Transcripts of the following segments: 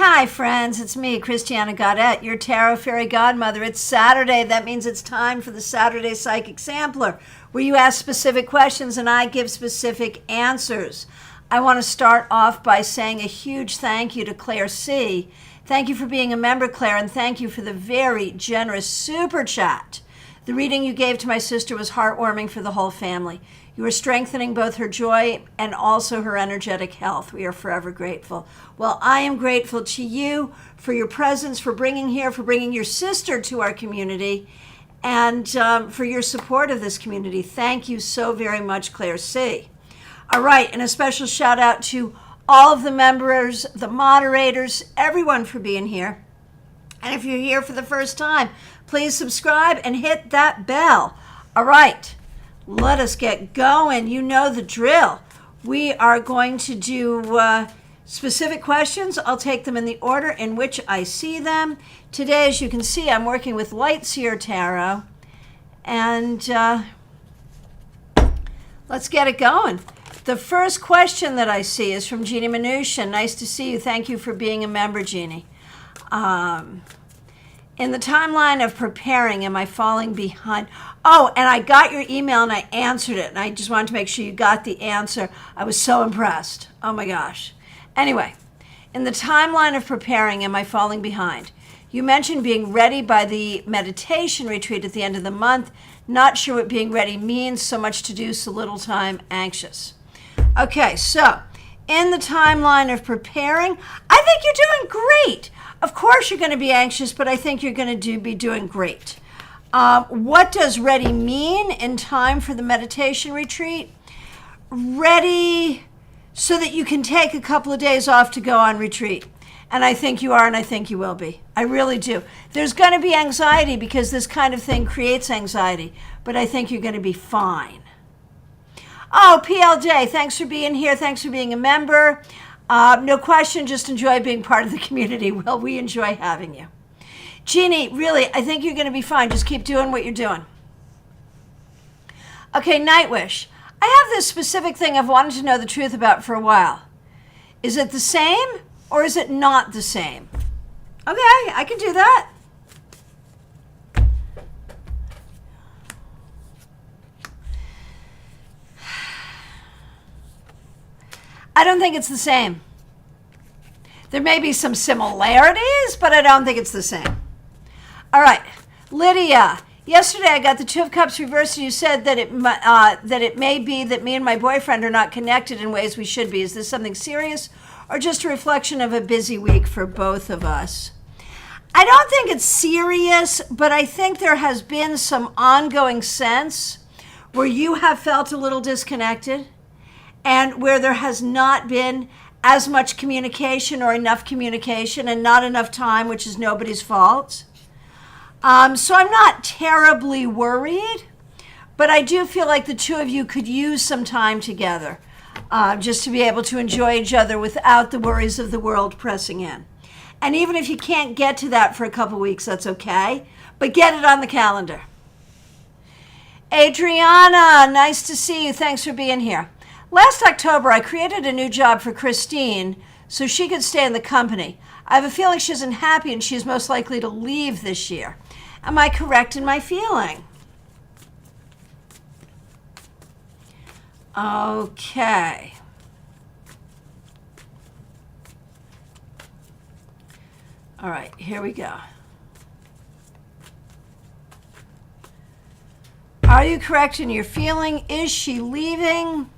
Hi, friends. It's me, Christiana Gaudet, your Tarot Fairy Godmother. It's Saturday. That means it's time for the Saturday Psychic Sampler, where you ask specific questions and I give specific answers. I want to start off by saying a huge thank you to Claire C. Thank you for being a member, Claire, and thank you for the very generous super chat. The reading you gave to my sister was heartwarming for the whole family. You are strengthening both her joy and also her energetic health. We are forever grateful. Well, I am grateful to you for your presence, for bringing your sister to our community, and for your support of this community. Thank you so very much, Claire C. All right, and a special shout out to all of the members, the moderators, everyone for being here. And if you're here for the first time, please subscribe and hit that bell. All right. Let us get going. You know the drill. We are going to do specific questions. I'll take them in the order in which I see them. Today, as you can see, I'm working with Lightseer Tarot. And let's get it going. The first question that I see is from Jeannie Minutia. Nice to see you. Thank you for being a member, Jeannie. In the timeline of preparing, am I falling behind? Oh, and I got your email and I answered it. And I just wanted to make sure you got the answer. I was so impressed. Oh my gosh. Anyway, in the timeline of preparing, am I falling behind? You mentioned being ready by the meditation retreat at the end of the month. Not sure what being ready means. So much to do, so little time, anxious. Okay, so in the timeline of preparing, I think you're doing great. Of course you're going to be anxious, but I think you're going to be doing great. What does ready mean in time for the meditation retreat? Ready so that you can take a couple of days off to go on retreat. And I think you are, and I think you will be. I really do. There's going to be anxiety because this kind of thing creates anxiety, but I think you're going to be fine. Oh, PLJ, thanks for being here. Thanks for being a member. No question, just enjoy being part of the community. Well, we enjoy having you. Jeannie, really, I think you're going to be fine. Just keep doing what you're doing. Okay, Nightwish. I have this specific thing I've wanted to know the truth about for a while. Is it the same or is it not the same? Okay, I can do that. I don't think it's the same. There may be some similarities, but I don't think it's the same. All right, Lydia. Yesterday I got the Two of Cups reversed and you said that it may be that me and my boyfriend are not connected in ways we should be. Is this something serious or just a reflection of a busy week for both of us? I don't think it's serious, but I think there has been some ongoing sense where you have felt a little disconnected and where there has not been as much communication or enough communication and not enough time, which is nobody's fault. So I'm not terribly worried, but I do feel like the two of you could use some time together just to be able to enjoy each other without the worries of the world pressing in. And even if you can't get to that for a couple weeks, that's okay, but get it on the calendar. Adriana, nice to see you. Thanks for being here. Last October, I created a new job for Christine so she could stay in the company. I have a feeling she isn't happy and she is most likely to leave this year. Am I correct in my feeling? Okay. All right, here we go. Are you correct in your feeling? Is she leaving?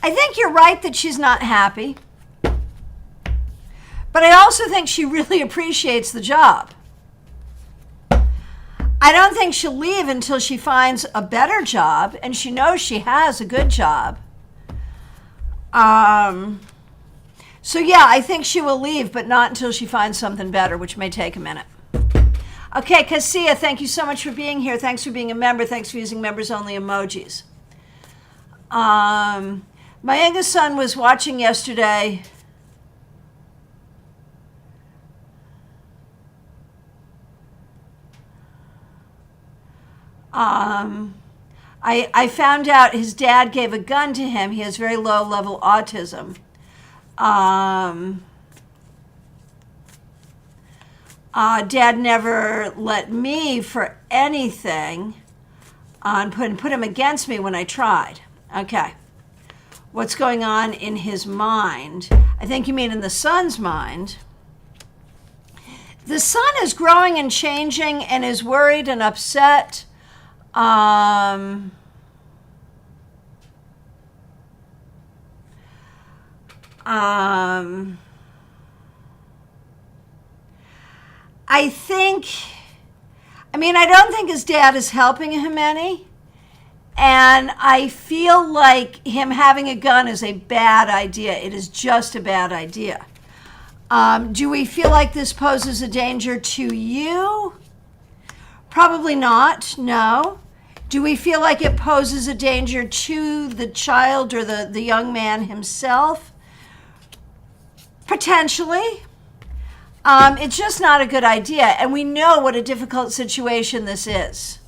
I think you're right that she's not happy, but I also think she really appreciates the job. I don't think she'll leave until she finds a better job, and she knows she has a good job. So yeah, I think she will leave, but not until she finds something better, which may take a minute. Okay, Cassia, thank you so much for being here. Thanks for being a member. Thanks for using members-only emojis. My youngest son was watching yesterday. I found out his dad gave a gun to him. He has very low level autism. Dad never let me for anything and put him against me when I tried. Okay. What's going on in his mind? I think you mean in the son's mind. The son is growing and changing and is worried and upset. I don't think his dad is helping him any. And I feel like him having a gun is a bad idea. It is just a bad idea. Do we feel like this poses a danger to you? Probably not, no. Do we feel like it poses a danger to the child or the young man himself? Potentially. It's just not a good idea. And we know what a difficult situation this is.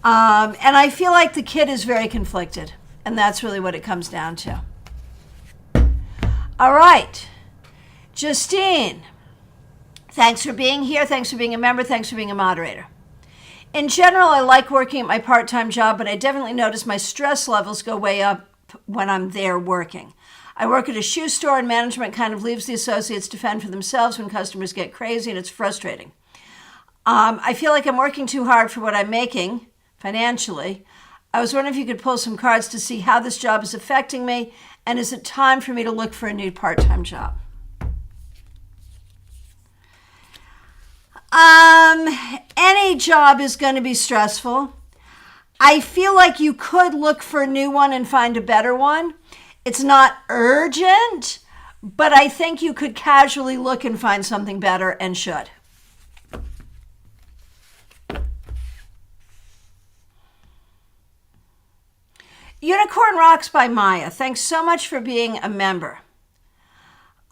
And I feel like the kid is very conflicted. And that's really what it comes down to. All right. Justine, thanks for being here. Thanks for being a member. Thanks for being a moderator. In general, I like working at my part-time job, but I definitely notice my stress levels go way up when I'm there working. I work at a shoe store, and management kind of leaves the associates to fend for themselves when customers get crazy, and it's frustrating. I feel like I'm working too hard for what I'm making financially. I was wondering if you could pull some cards to see how this job is affecting me, and is it time for me to look for a new part-time job? Any job is going to be stressful. I feel like you could look for a new one and find a better one. It's not urgent, but I think you could casually look and find something better and should. Unicorn Rocks by Maya. Thanks so much for being a member.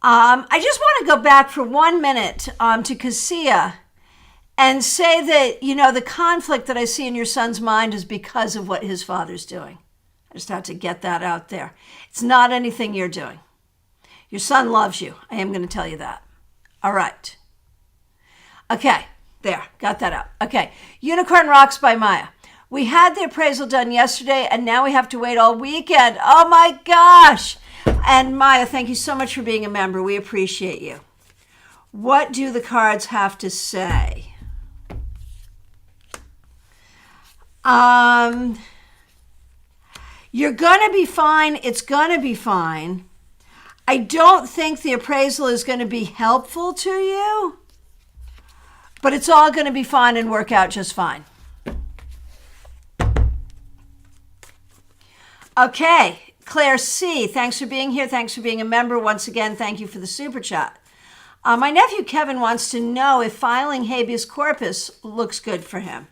I just want to go back for 1 minute to Cassia and say that, the conflict that I see in your son's mind is because of what his father's doing. I just have to get that out there. It's not anything you're doing. Your son loves you. I am going to tell you that. All right. Okay, there, got that out. Okay, Unicorn Rocks by Maya. We had the appraisal done yesterday, and now we have to wait all weekend. Oh my gosh. And Maya, thank you so much for being a member. We appreciate you. What do the cards have to say? You're going to be fine. It's going to be fine. I don't think the appraisal is going to be helpful to you, but it's all going to be fine and work out just fine. Okay, Claire C., thanks for being here. Thanks for being a member. Once again, thank you for the super chat. My nephew Kevin wants to know if filing habeas corpus looks good for him.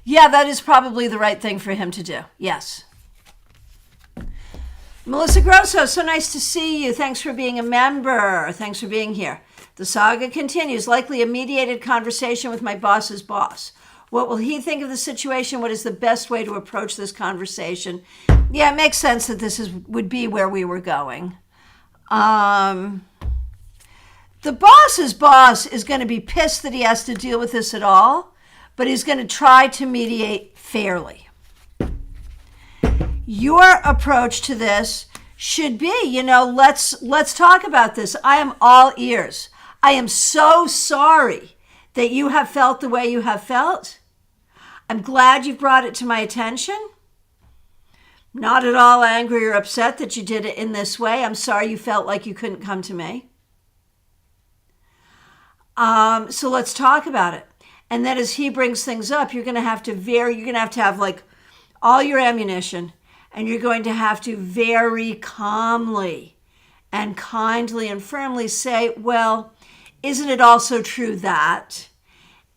Yeah, that is probably the right thing for him to do. Yes. Melissa Grosso, so nice to see you. Thanks for being a member. Thanks for being here. The saga continues. Likely a mediated conversation with my boss's boss. What will he think of the situation? What is the best way to approach this conversation? Yeah, it makes sense that this would be where we were going. The boss's boss is going to be pissed that he has to deal with this at all, but he's going to try to mediate fairly. Your approach to this should be, let's talk about this. I am all ears. I am so sorry that you have felt the way you have felt. I'm glad you've brought it to my attention. Not at all angry or upset that you did it in this way. I'm sorry you felt like you couldn't come to me. So let's talk about it. And then as he brings things up, you're going to have to have like all your ammunition, and you're going to have to very calmly and kindly and firmly say, well, isn't it also true that?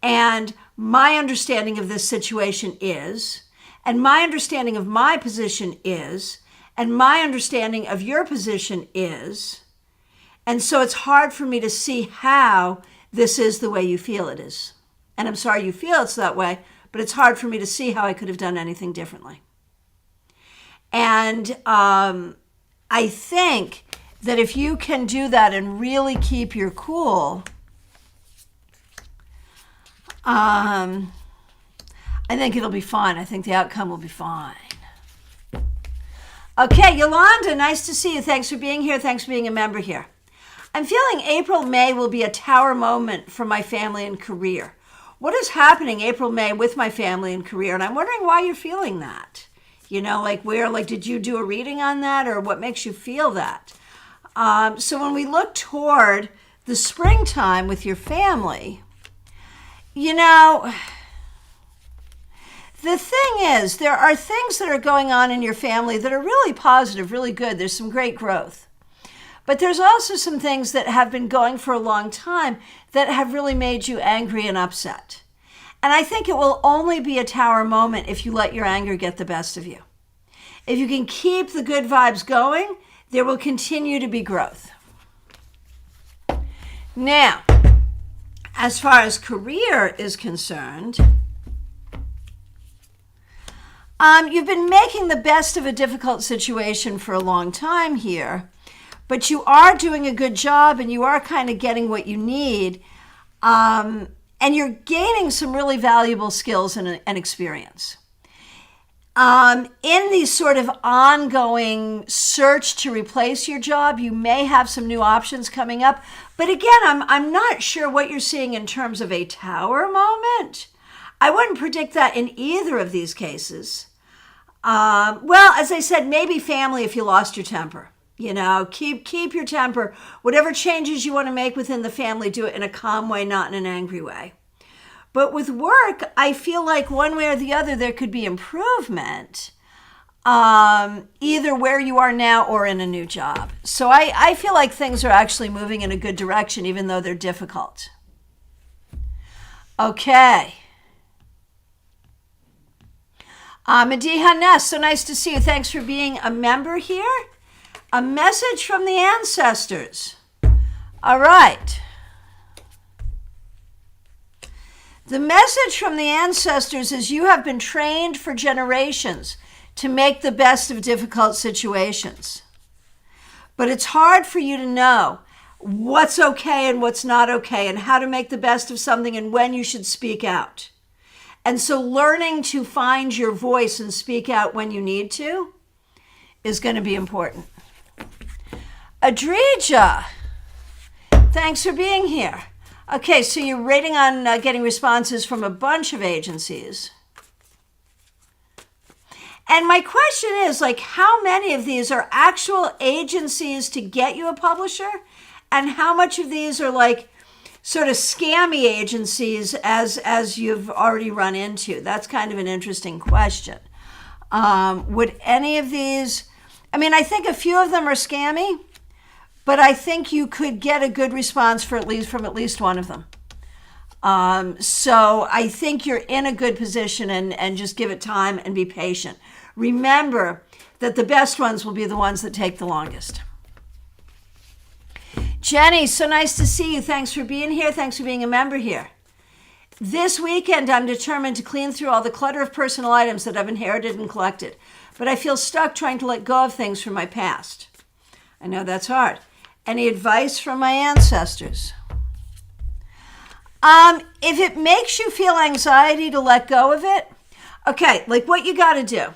And my understanding of this situation is, and my understanding of my position is, and my understanding of your position is, and so it's hard for me to see how this is the way you feel it is. And I'm sorry you feel it's that way, but it's hard for me to see how I could have done anything differently. And I think that if you can do that and really keep your cool, I think it'll be fine. I think the outcome will be fine. Okay, Yolanda, nice to see you. Thanks for being here. Thanks for being a member here. I'm feeling April, May will be a tower moment for my family and career. What is happening April, May with my family and career? And I'm wondering why you're feeling that. You know, did you do a reading on that, or what makes you feel that? So when we look toward the springtime with your family, you know, the thing is, there are things that are going on in your family that are really positive, really good. There's some great growth. But there's also some things that have been going for a long time that have really made you angry and upset. And I think it will only be a tower moment if you let your anger get the best of you. If you can keep the good vibes going, there will continue to be growth. Now, as far as career is concerned, you've been making the best of a difficult situation for a long time here, but you are doing a good job and you are kind of getting what you need, and you're gaining some really valuable skills and experience. In the sort of ongoing search to replace your job, you may have some new options coming up. But again, I'm not sure what you're seeing in terms of a tower moment. I wouldn't predict that in either of these cases. Well, as I said, maybe family if you lost your temper. You know, keep your temper. Whatever changes you want to make within the family, do it in a calm way, not in an angry way. But with work, I feel like one way or the other, there could be improvement, either where you are now or in a new job. So I feel like things are actually moving in a good direction, even though they're difficult. Okay. Mediha Ness, so nice to see you. Thanks for being a member here. A message from the ancestors. All right. The message from the ancestors is you have been trained for generations to make the best of difficult situations. But it's hard for you to know what's okay and what's not okay and how to make the best of something and when you should speak out. And so learning to find your voice and speak out when you need to is going to be important. Adrija, thanks for being here. Okay, so you're rating on getting responses from a bunch of agencies. And my question is, how many of these are actual agencies to get you a publisher? And how much of these are sort of scammy agencies as you've already run into? That's kind of an interesting question. Would any of these, I think a few of them are scammy, but I think you could get a good response from at least one of them. So I think you're in a good position and just give it time and be patient. Remember that the best ones will be the ones that take the longest. Jenny, so nice to see you. Thanks for being here. Thanks for being a member here. This weekend, I'm determined to clean through all the clutter of personal items that I've inherited and collected, but I feel stuck trying to let go of things from my past. I know that's hard. Any advice from my ancestors? If it makes you feel anxiety to let go of it, okay, what you got to do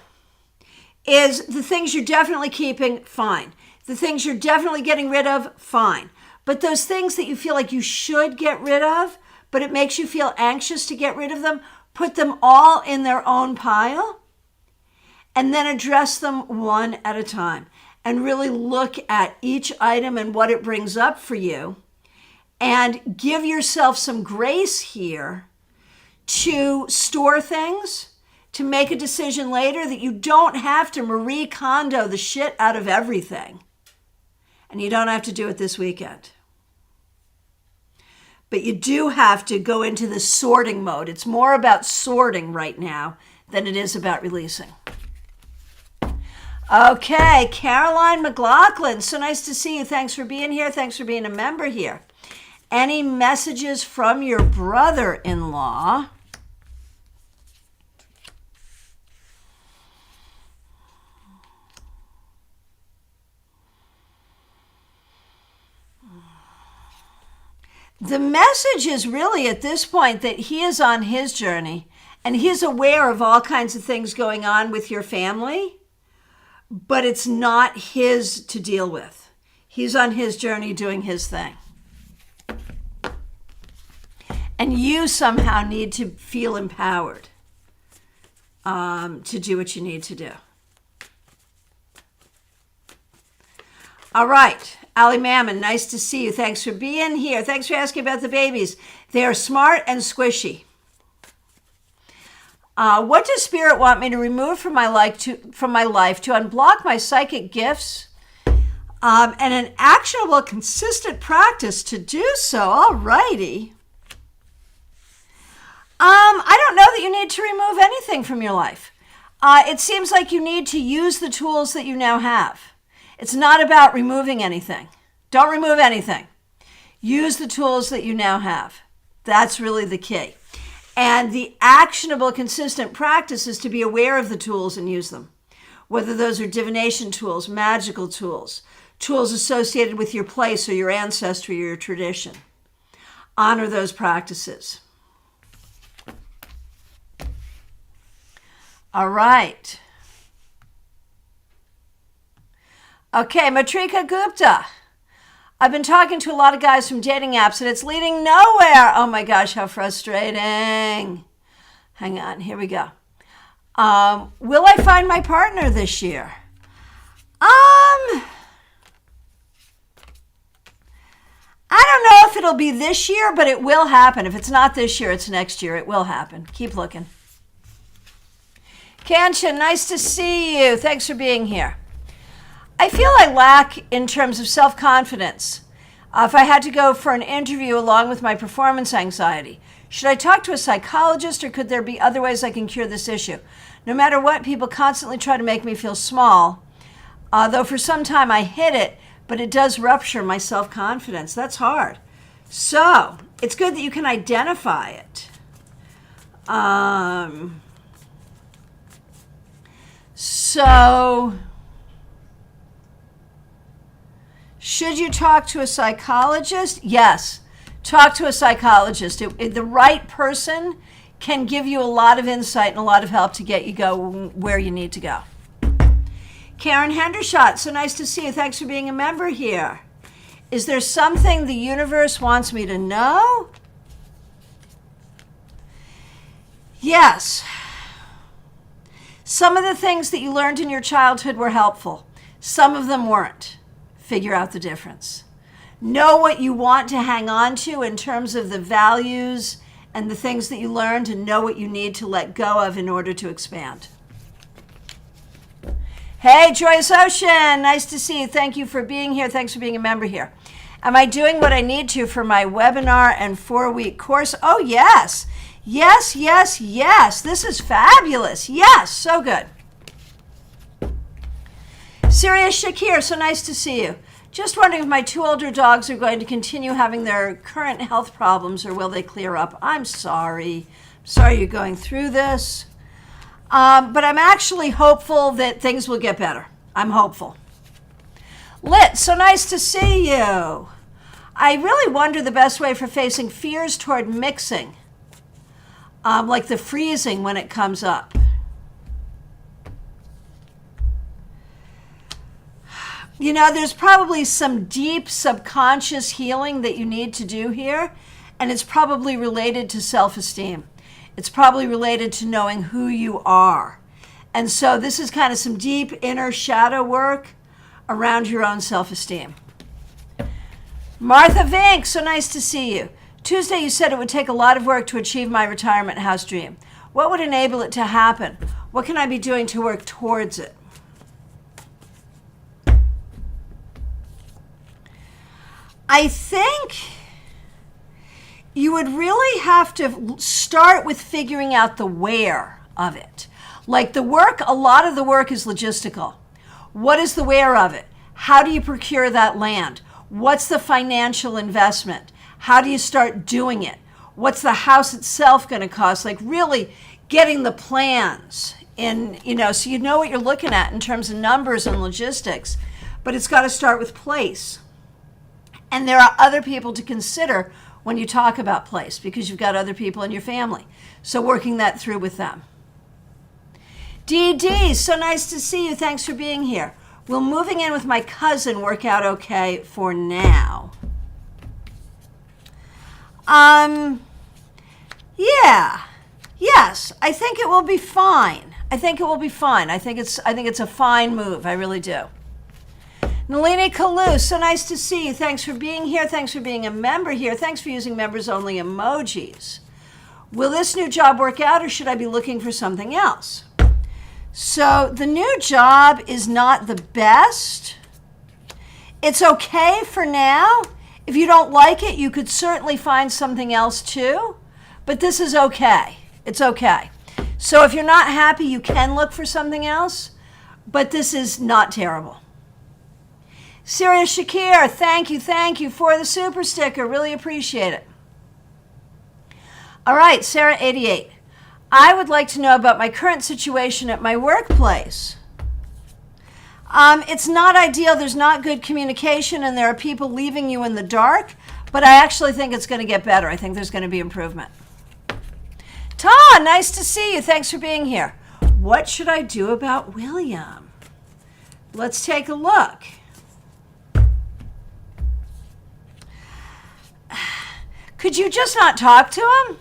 is the things you're definitely keeping, fine. The things you're definitely getting rid of, fine. But those things that you feel like you should get rid of, but it makes you feel anxious to get rid of them, put them all in their own pile and then address them one at a time. And really look at each item and what it brings up for you. And give yourself some grace here to store things, to make a decision later that you don't have to Marie Kondo the shit out of everything. And you don't have to do it this weekend. But you do have to go into the sorting mode. It's more about sorting right now than it is about releasing. Okay, Caroline McLaughlin, so nice to see you. Thanks for being here. Thanks for being a member here. Any messages from your brother-in-law? The message is really at this point that he is on his journey and he's aware of all kinds of things going on with your family, but it's not his to deal with. He's on his journey doing his thing. And you somehow need to feel empowered to do what you need to do. All right. Ali Mammon, nice to see you. Thanks for being here. Thanks for asking about the babies. They are smart and squishy. What does Spirit want me to remove from my life to unblock my psychic gifts and an actionable, consistent practice to do so? All righty. I don't know that you need to remove anything from your life. It seems like you need to use the tools that you now have. It's not about removing anything. Don't remove anything. Use the tools that you now have. That's really the key. And the actionable, consistent practice is to be aware of the tools and use them. Whether those are divination tools, magical tools, tools associated with your place or your ancestry or your tradition. Honor those practices. All right. Okay, Matrika Gupta. I've been talking to a lot of guys from dating apps and it's leading nowhere. Oh my gosh, how frustrating. Hang on, here we go. Will I find my partner this year? I don't know if it'll be this year, but it will happen. If it's not this year, it's next year. It will happen. Keep looking. Kanchan, nice to see you. Thanks for being here. I feel I lack in terms of self-confidence. If I had to go for an interview along with my performance anxiety, should I talk to a psychologist or could there be other ways I can cure this issue? No matter what, people constantly try to make me feel small, though for some time I hit it, but it does rupture my self-confidence. That's hard. So it's good that you can identify it. Should you talk to a psychologist? Yes, talk to a psychologist. The right person can give you a lot of insight and a lot of help to get you go where you need to go. Karen Hendershot, so nice to see you. Thanks for being a member here. Is there something the universe wants me to know? Yes. Some of the things that you learned in your childhood were helpful. Some of them weren't. Figure out the difference. Know what you want to hang on to in terms of the values and the things that you learned, and know what you need to let go of in order to expand. Hey, Joyce Ocean, nice to see you. Thank you for being here. Thanks for being a member here. Am I doing what I need to for my webinar and 4-week course? Oh, yes. Yes, yes, yes. This is fabulous. Yes, so good. Sirius Shakir, so nice to see you. Just wondering if my 2 older dogs are going to continue having their current health problems or will they clear up? I'm sorry. Sorry you're going through this. But I'm actually hopeful that things will get better. I'm hopeful. Lit, so nice to see you. I really wonder the best way for facing fears toward mixing, like the freezing when it comes up. You know, there's probably some deep subconscious healing that you need to do here, and it's probably related to self-esteem. It's probably related to knowing who you are. And so this is kind of some deep inner shadow work around your own self-esteem. Martha Vink, so nice to see you. Tuesday you said it would take a lot of work to achieve my retirement house dream. What would enable it to happen? What can I be doing to work towards it? I think you would really have to start with figuring out the where of it. Like the work, a lot of the work is logistical. What is the where of it? How do you procure that land? What's the financial investment? How do you start doing it? What's the house itself going to cost? Like really getting the plans in, so you know what you're looking at in terms of numbers and logistics. But it's got to start with place. And there are other people to consider when you talk about place because you've got other people in your family. So working that through with them. DD, so nice to see you. Thanks for being here. Will moving in with my cousin work out okay for now? Yeah. Yes, I think it will be fine. I think it's a fine move. I really do. Nalini Kalu, so nice to see you. Thanks for being here. Thanks for being a member here. Thanks for using members-only emojis. Will this new job work out or should I be looking for something else? So the new job is not the best. It's okay for now. If you don't like it, you could certainly find something else too. But this is okay. It's okay. So if you're not happy, you can look for something else. But this is not terrible. Sirius Shakir, thank you for the super sticker. Really appreciate it. All right, Sarah 88. I would like to know about my current situation at my workplace. It's not ideal. There's not good communication and there are people leaving you in the dark, but I actually think it's going to get better. I think there's going to be improvement. Ta, nice to see you. Thanks for being here. What should I do about William? Let's take a look. Could you just not talk to him?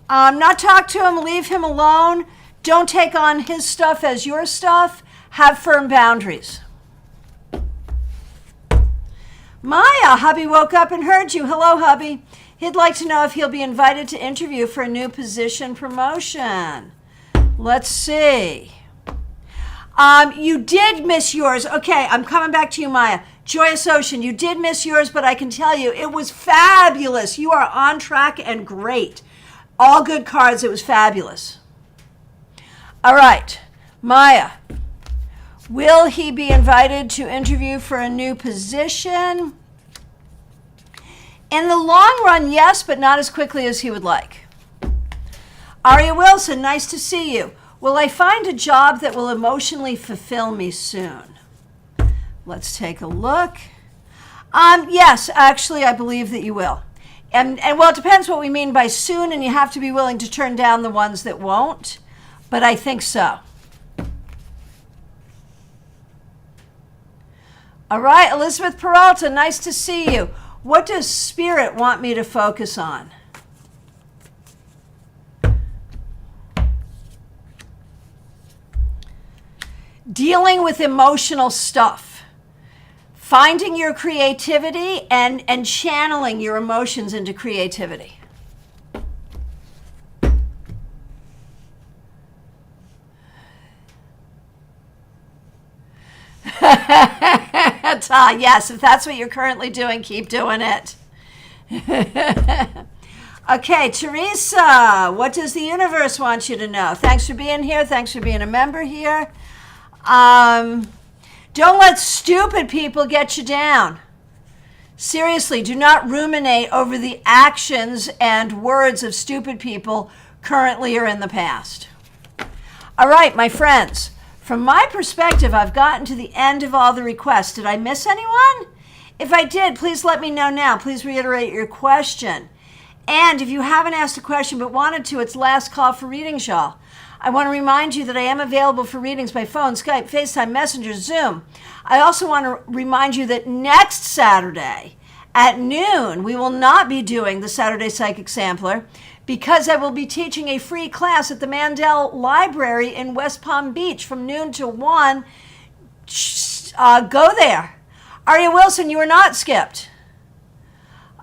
Not talk to him, leave him alone. Don't take on his stuff as your stuff. Have firm boundaries. Maya, hubby woke up and heard you. Hello, hubby. He'd like to know if he'll be invited to interview for a new position promotion. Let's see. You did miss yours. Okay, I'm coming back to you, Maya. Joyous Ocean, you did miss yours, but I can tell you it was fabulous. You are on track and great. All good cards. It was fabulous. All right, Maya. Will he be invited to interview for a new position? In the long run, yes, but not as quickly as he would like. Aria Wilson, nice to see you. Will I find a job that will emotionally fulfill me soon? Let's take a look. Yes, actually, I believe that you will. And well, it depends what we mean by soon, and you have to be willing to turn down the ones that won't, but I think so. All right, Elizabeth Peralta, nice to see you. What does Spirit want me to focus on? Dealing with emotional stuff. Finding your creativity and channeling your emotions into creativity. Yes, if that's what you're currently doing, keep doing it. Okay, Teresa, what does the universe want you to know? Thanks for being here. Thanks for being a member here. Don't let stupid people get you down. Seriously, do not ruminate over the actions and words of stupid people currently or in the past. All right, my friends, from my perspective, I've gotten to the end of all the requests. Did I miss anyone? If I did, please let me know now. Please reiterate your question. And if you haven't asked a question but wanted to, it's last call for readings, y'all. I want to remind you that I am available for readings by phone, Skype, FaceTime, Messenger, Zoom. I also want to remind you that next Saturday at noon, we will not be doing the Saturday Psychic Sampler because I will be teaching a free class at the Mandel Library in West Palm Beach from noon to 1. Go there. Aria Wilson, you are not skipped.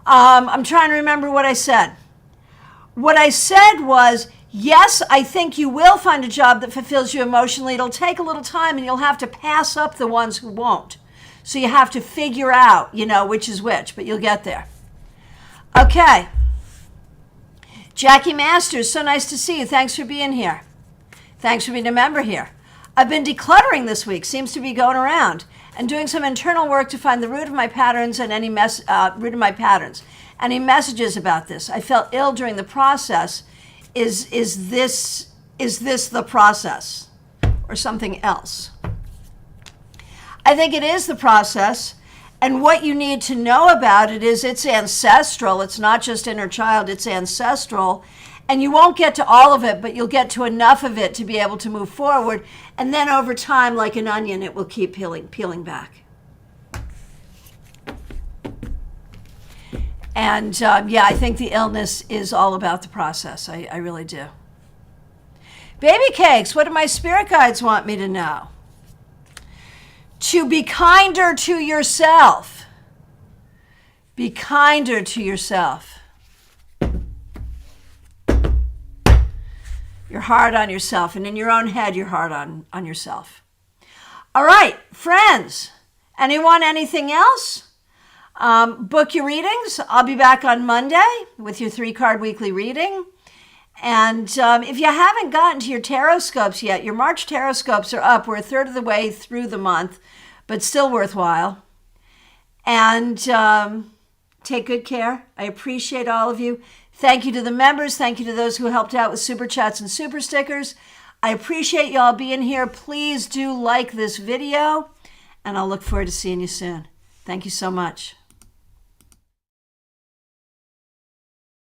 I'm trying to remember what I said. What I said was, yes, I think you will find a job that fulfills you emotionally. It'll take a little time and you'll have to pass up the ones who won't. So you have to figure out, which is which, but you'll get there. Okay. Jackie Masters, so nice to see you. Thanks for being here. Thanks for being a member here. I've been decluttering this week. Seems to be going around. and doing some internal work to find the root of my patterns and any root of my patterns. Any messages about this? I felt ill during the process. Is this the process or something else? I think it is the process. And what you need to know about it is it's ancestral. It's not just inner child, it's ancestral. And you won't get to all of it, but you'll get to enough of it to be able to move forward. And then over time, like an onion, it will keep peeling back. And yeah, I think the illness is all about the process. I really do. Baby cakes, what do my spirit guides want me to know? To be kinder to yourself. Be kinder to yourself. You're hard on yourself, and in your own head, you're hard on yourself. All right, friends, anyone, anything else? Book your readings. I'll be back on Monday with your 3-card weekly reading. And if you haven't gotten to your tarot scopes yet, your March tarot scopes are up. We're a third of the way through the month, but still worthwhile. And take good care. I appreciate all of you. Thank you to the members. Thank you to those who helped out with super chats and super stickers. I appreciate y'all being here. Please do like this video, and I'll look forward to seeing you soon. Thank you so much.